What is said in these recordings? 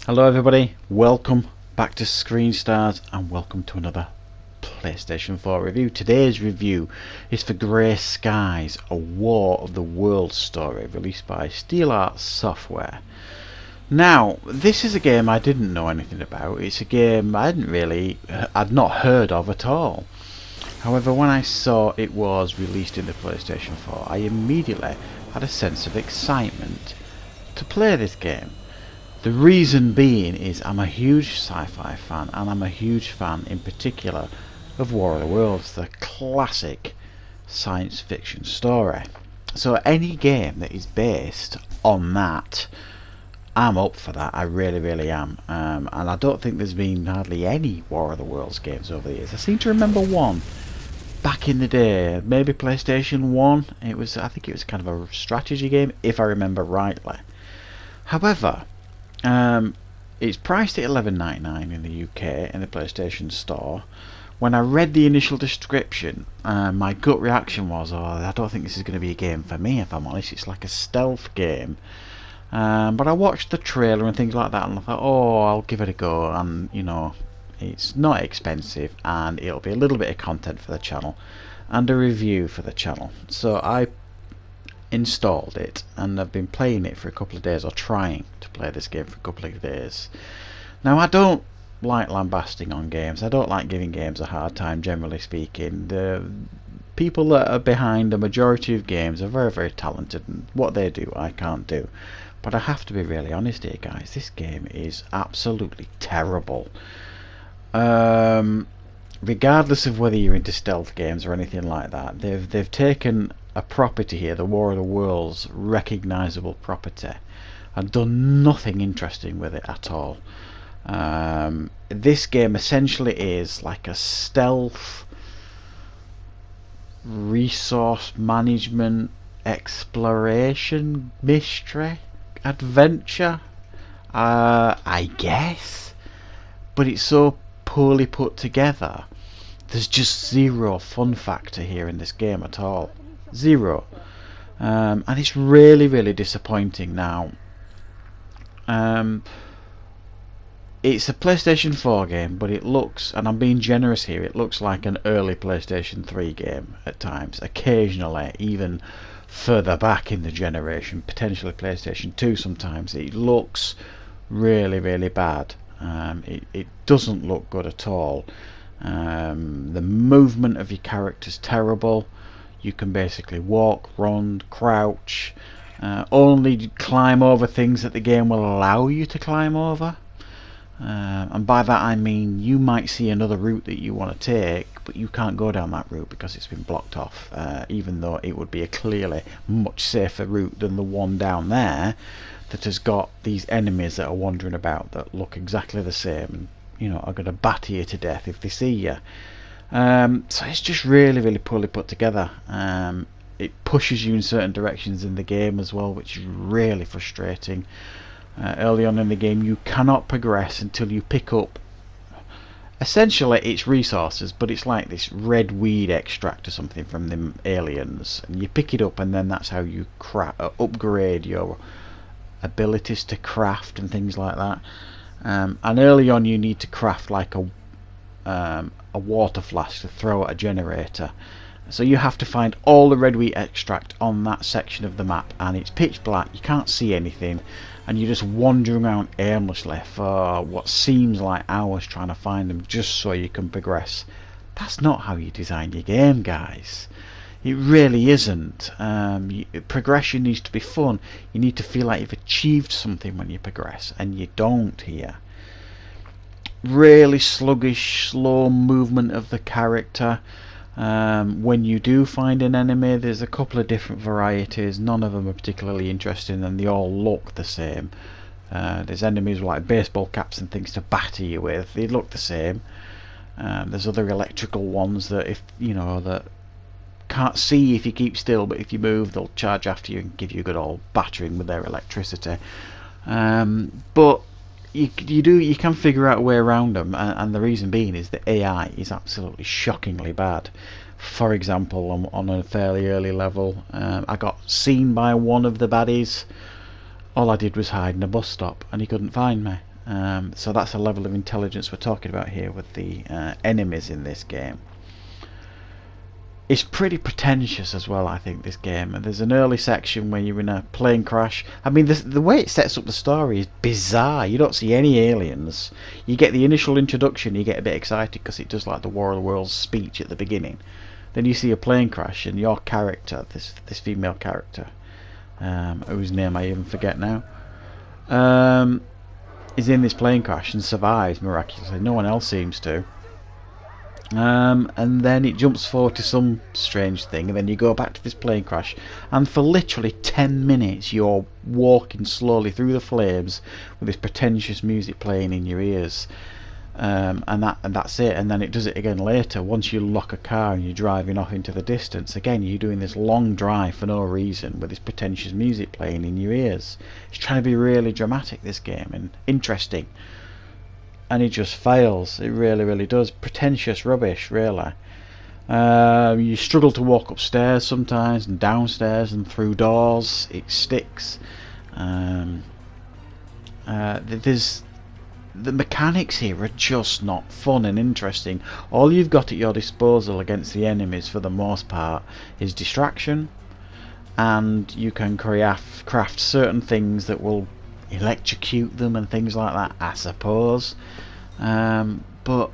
Hello everybody, welcome back to Screen Stars and welcome to another PlayStation 4 review. Today's review is for Grey Skies, a War of the Worlds story released by Steel Arts Software. Now, this is a game I didn't know anything about. It's a game I'd not heard of at all. However, when I saw it was released in the PlayStation 4, I immediately had a sense of excitement to play this game. The reason being is I'm a huge sci-fi fan, and I'm a huge fan in particular of War of the Worlds, the classic science fiction story. So any game that is based on that, I'm up for that. I really am. And I don't think there's been hardly any War of the Worlds games over the years. I seem to remember one back in the day, maybe PlayStation 1. I think it was kind of a strategy game, if I remember rightly. However, it's priced at $11.99 in the UK in the PlayStation Store. When I read the initial description, my gut reaction was, I don't think this is going to be a game for me, if I'm honest. It's like a stealth game. But I watched the trailer and things like that, and I thought, I'll give it a go. And, it's not expensive, and it'll be a little bit of content for the channel and a review for the channel. So I installed it, and I've been playing it for a couple of days, or trying to play this game for a couple of days. Now, I don't like lambasting on games. I don't like giving games a hard time, generally speaking. The people that are behind the majority of games are very talented, and what they do I can't do. But I have to be really honest here, guys. This game is absolutely terrible. Regardless of whether you're into stealth games or anything like that, they've taken a property here, the War of the Worlds, recognisable property, and done nothing interesting with it at all. This game essentially is like a stealth resource management exploration mystery adventure, I guess, but it's so poorly put together. There's just zero fun factor here in this game at all. Zero. And it's really disappointing. Now, it's a PlayStation 4 game, but it looks, and I'm being generous here, it looks like an early PlayStation 3 game at times, occasionally even further back in the generation, potentially PlayStation 2 sometimes. It looks really bad. It doesn't look good at all. The movement of your character's terrible. You can basically walk, run, crouch, only climb over things that the game will allow you to climb over. And by that I mean you might see another route that you want to take, but you can't go down that route because it's been blocked off, even though it would be a clearly much safer route than the one down there that has got these enemies that are wandering about that look exactly the same and are going to batter you to death if they see you. So it's just really poorly put together. It pushes you in certain directions in the game as well, which is really frustrating. Early on in the game you cannot progress until you pick up, essentially it's resources, but it's like this red weed extract or something from the aliens, and you pick it up, and then that's how you upgrade your abilities to craft and things like that. And early on you need to craft like a water flask to throw at a generator. So you have to find all the red wheat extract on that section of the map, and it's pitch black, you can't see anything, and you're just wandering around aimlessly for what seems like hours trying to find them just so you can progress. That's not how you design your game, guys. It really isn't. Progression needs to be fun. You need to feel like you've achieved something when you progress, and you don't here. Really sluggish, slow movement of the character. When you do find an enemy, there's a couple of different varieties. None of them are particularly interesting, and they all look the same. There's enemies with like baseball caps and things to batter you with. They look the same. There's other electrical ones that that can't see if you keep still, but if you move they'll charge after you and give you a good old battering with their electricity. But you can figure out a way around them, and the reason being is the AI is absolutely shockingly bad. For example, on a fairly early level, I got seen by one of the baddies. All I did was hide in a bus stop and he couldn't find me. So that's a level of intelligence we're talking about here with the enemies in this game. It's pretty pretentious as well, I think, this game. And there's an early section where you're in a plane crash. I mean, the way it sets up the story is bizarre. You don't see any aliens. You get the initial introduction, you get a bit excited because it does like the War of the Worlds speech at the beginning. Then you see a plane crash, and your character, this female character, whose name I even forget now, is in this plane crash and survives miraculously. No one else seems to. And then it jumps forward to some strange thing, and then you go back to this plane crash, and for literally 10 minutes you're walking slowly through the flames with this pretentious music playing in your ears, and that's it. And then it does it again later once you lock a car and you're driving off into the distance. Again, you're doing this long drive for no reason with this pretentious music playing in your ears. It's trying to be really dramatic, this game, and interesting, and it just fails. It really, really does. Pretentious rubbish, really. You struggle to walk upstairs sometimes, and downstairs, and through doors. It sticks. The mechanics here are just not fun and interesting. All you've got at your disposal against the enemies, for the most part, is distraction, and you can craft certain things that will electrocute them and things like that, I suppose. But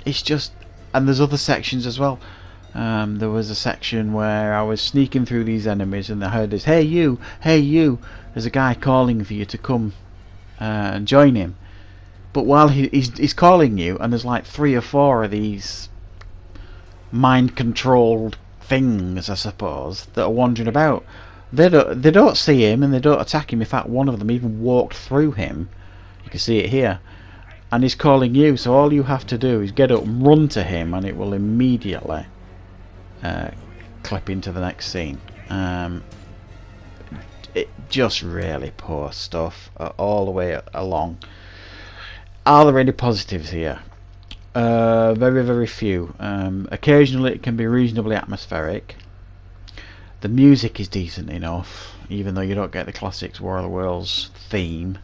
it's just, and there's other sections as well. There was a section where I was sneaking through these enemies, and I heard this, hey you, there's a guy calling for you to come and join him. But while he's calling you, and there's like 3 or 4 of these mind controlled things, I suppose, that are wandering about. They don't see him, and they don't attack him. In fact, one of them even walked through him. You can see it here, and he's calling you. So all you have to do is get up and run to him, and it will immediately clip into the next scene. It just really poor stuff all the way along. Are there any positives here? Very, very few. Occasionally it can be reasonably atmospheric. The music is decent enough, even though you don't get the classics War of the Worlds theme.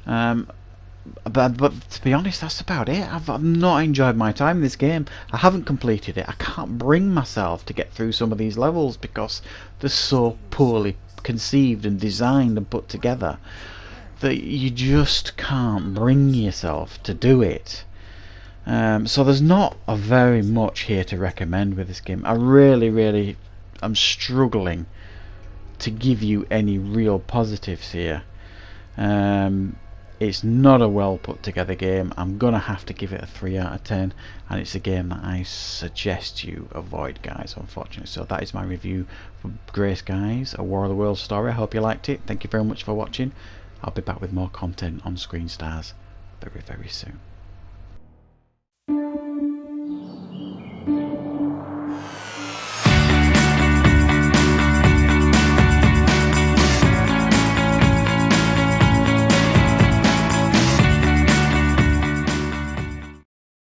But to be honest, that's about it. I've not enjoyed my time in this game. I haven't completed it. I can't bring myself to get through some of these levels because they're so poorly conceived and designed and put together that you just can't bring yourself to do it. So there's not a very much here to recommend with this game. I really I'm struggling to give you any real positives here. It's not a well put together game. I'm gonna have to give it a 3 out of 10, and it's a game that I suggest you avoid, guys, unfortunately. So that is my review for Grey Skies, a War of the Worlds story. I hope you liked it. Thank you very much for watching. I'll be back with more content on Screen Stars very, very soon.